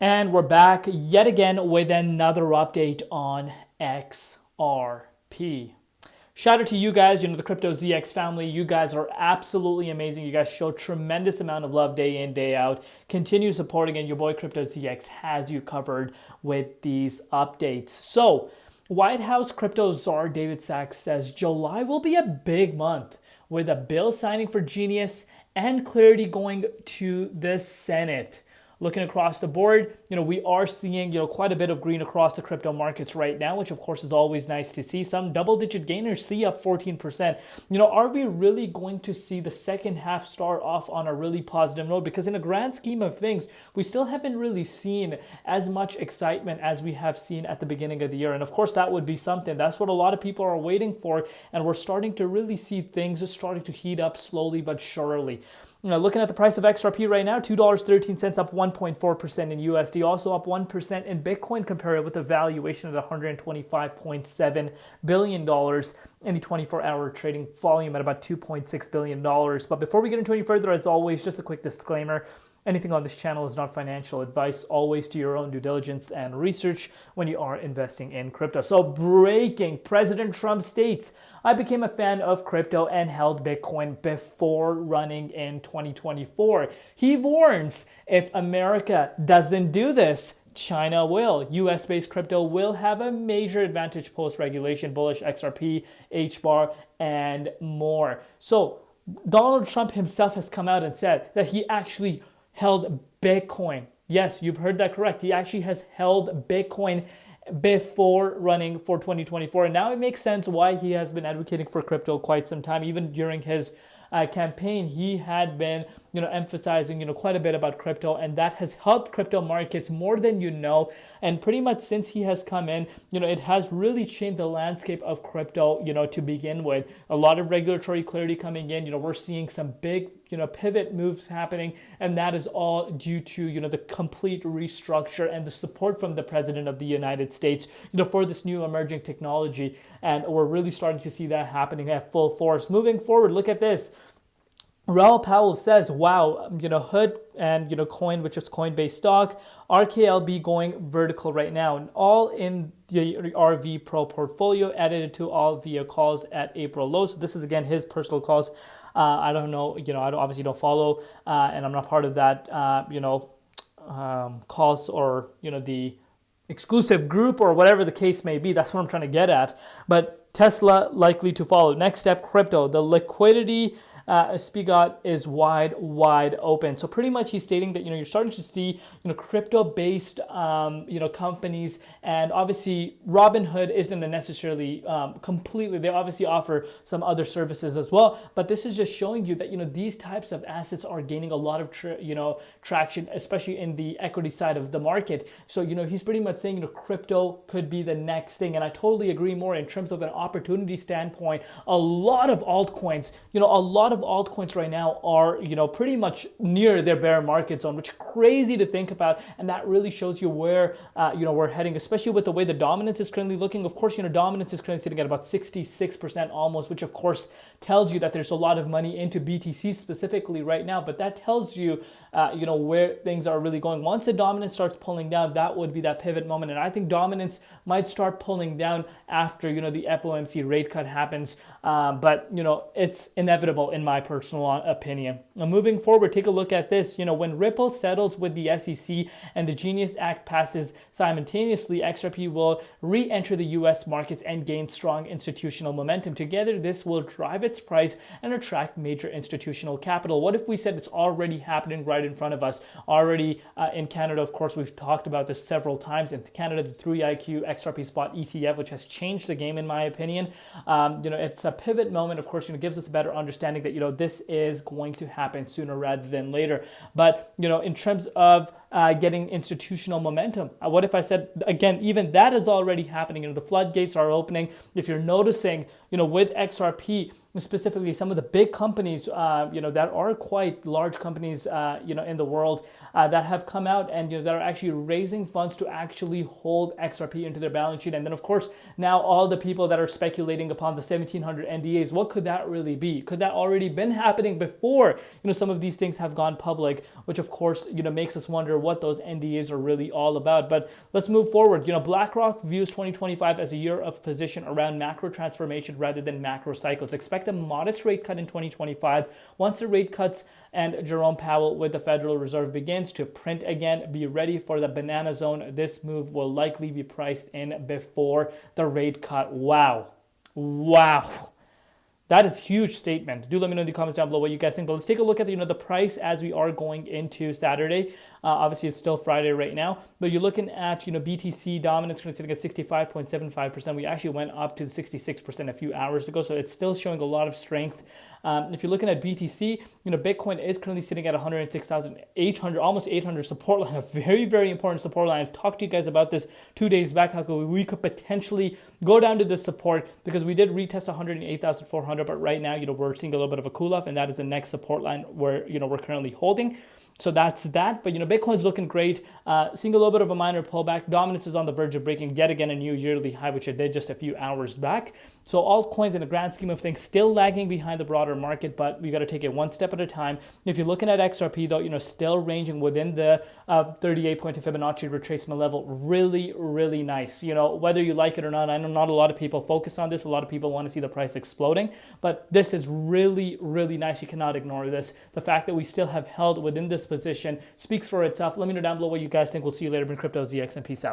And we're back yet again with another update on XRP. Shout out to you guys, the Crypto ZX family. You guys are absolutely amazing. You guys show tremendous amount of love day in, day out. Continue supporting, and your boy Crypto ZX has you covered with these updates. So, White House crypto czar David Sachs says July will be a big month with a bill signing for Genius and clarity going to the Senate. Looking across the board, we are seeing, quite a bit of green across the crypto markets right now, which of course is always nice to see. Some double-digit gainers, see up 14%. Are we really going to see the second half start off on a really positive note? Because in the grand scheme of things, we still haven't really seen as much excitement as we have seen at the beginning of the year. And of course, that would be something. That's what a lot of people are waiting for. And we're starting to really see things starting to heat up slowly but surely. Looking at the price of XRP right now, $2.13 up 1.4% in USD, also up 1% in Bitcoin compared with a valuation of $125.7 billion in the 24-hour trading volume at about $2.6 billion. But before we get into any further, as always, just a quick disclaimer. Anything on this channel is not financial advice. Always do your own due diligence and research when you are investing in crypto. So breaking, President Trump states, I became a fan of crypto and held Bitcoin before running in 2024. He warns if America doesn't do this, China will. US-based crypto will have a major advantage post-regulation, bullish XRP, HBAR, and more. So Donald Trump himself has come out and said that he actually held Bitcoin. Yes, you've heard that correct. He actually has held Bitcoin before running for 2024. And now it makes sense why he has been advocating for crypto quite some time. Even during his campaign, he had been emphasizing quite a bit about crypto, and that has helped crypto markets more than you know. And pretty much since he has come in, it has really changed the landscape of crypto, to begin with. A lot of regulatory clarity coming in. We're seeing some big pivot moves happening, and that is all due to the complete restructure and the support from the President of the United States for this new emerging technology. And we're really starting to see that happening at full force. Moving forward, look at this. Raoul Powell says, wow, Hood and, Coin, which is Coinbase stock, RKLB going vertical right now, and all in the RV Pro portfolio, added to all via calls at April low. So this is, again, his personal calls. I don't know, I obviously don't follow, and I'm not part of that, calls or, the exclusive group or whatever the case may be. That's what I'm trying to get at. But Tesla likely to follow. Next step, crypto. The liquidity spigot is wide open. So pretty much he's stating that you're starting to see crypto-based companies, and obviously Robinhood isn't necessarily completely. They obviously offer some other services as well, but this is just showing you that these types of assets are gaining a lot of traction, especially in the equity side of the market. So he's pretty much saying crypto could be the next thing, and I totally agree more in terms of an opportunity standpoint. A lot of altcoins, right now are, pretty much near their bear market zone, which is crazy to think about. And that really shows you where, we're heading, especially with the way the dominance is currently looking. Of course, dominance is currently sitting at about 66% almost, which of course tells you that there's a lot of money into BTC specifically right now. But that tells you, where things are really going. Once the dominance starts pulling down, that would be that pivot moment. And I think dominance might start pulling down after, the FOMC rate cut happens. But, it's inevitable in my personal opinion. Now, moving forward, take a look at this. When Ripple settles with the SEC and the Genius Act passes simultaneously, XRP will re-enter the US markets and gain strong institutional momentum. Together, this will drive its price and attract major institutional capital. What if we said it's already happening right in front of us? Already in Canada, of course, we've talked about this several times. In Canada, the 3IQ XRP Spot ETF, which has changed the game in my opinion. It's a pivot moment, of course, gives us a better understanding that, this is going to happen sooner rather than later. But, in terms of getting institutional momentum, what if I said, again, even that is already happening. The floodgates are opening. If you're noticing, with XRP, specifically some of the big companies, that are quite large companies, in the world, that have come out and that are actually raising funds to actually hold XRP into their balance sheet. And then, of course, now all the people that are speculating upon the 1,700 NDAs, what could that really be? Could that already been happening before some of these things have gone public? Which, of course, makes us wonder what those NDAs are really all about. But let's move forward. BlackRock views 2025 as a year of position around macro transformation rather than macro cycles. Expect a modest rate cut in 2025. Once the rate cuts and Jerome Powell with the Federal Reserve begins to print again, be ready for the banana zone. This move will likely be priced in before the rate cut. Wow. That is a huge statement. Do let me know in the comments down below what you guys think. But let's take a look at the price as we are going into Saturday. Obviously, it's still Friday right now. But you're looking at BTC dominance sitting at 65.75%. We actually went up to 66% a few hours ago. So it's still showing a lot of strength. If you're looking at BTC, Bitcoin is currently sitting at 106,800, almost 800 support line. A very, very important support line. I've talked to you guys about this 2 days back. How we could potentially go down to this support because we did retest 108,400. But right now, we're seeing a little bit of a cool off, and that is the next support line where we're currently holding. So that's that. But Bitcoin's looking great. Seeing a little bit of a minor pullback. Dominance is on the verge of breaking yet again a new yearly high, which it did just a few hours back. So altcoins in the grand scheme of things still lagging behind the broader market, but we got to take it one step at a time. If you're looking at XRP though, still ranging within the 38-point Fibonacci retracement level. Really, really nice. Whether you like it or not, I know not a lot of people focus on this. A lot of people want to see the price exploding, but this is really, really nice. You cannot ignore this. The fact that we still have held within this position speaks for itself. Let me know down below what you guys think. We'll see you later in Crypto ZX, and peace out.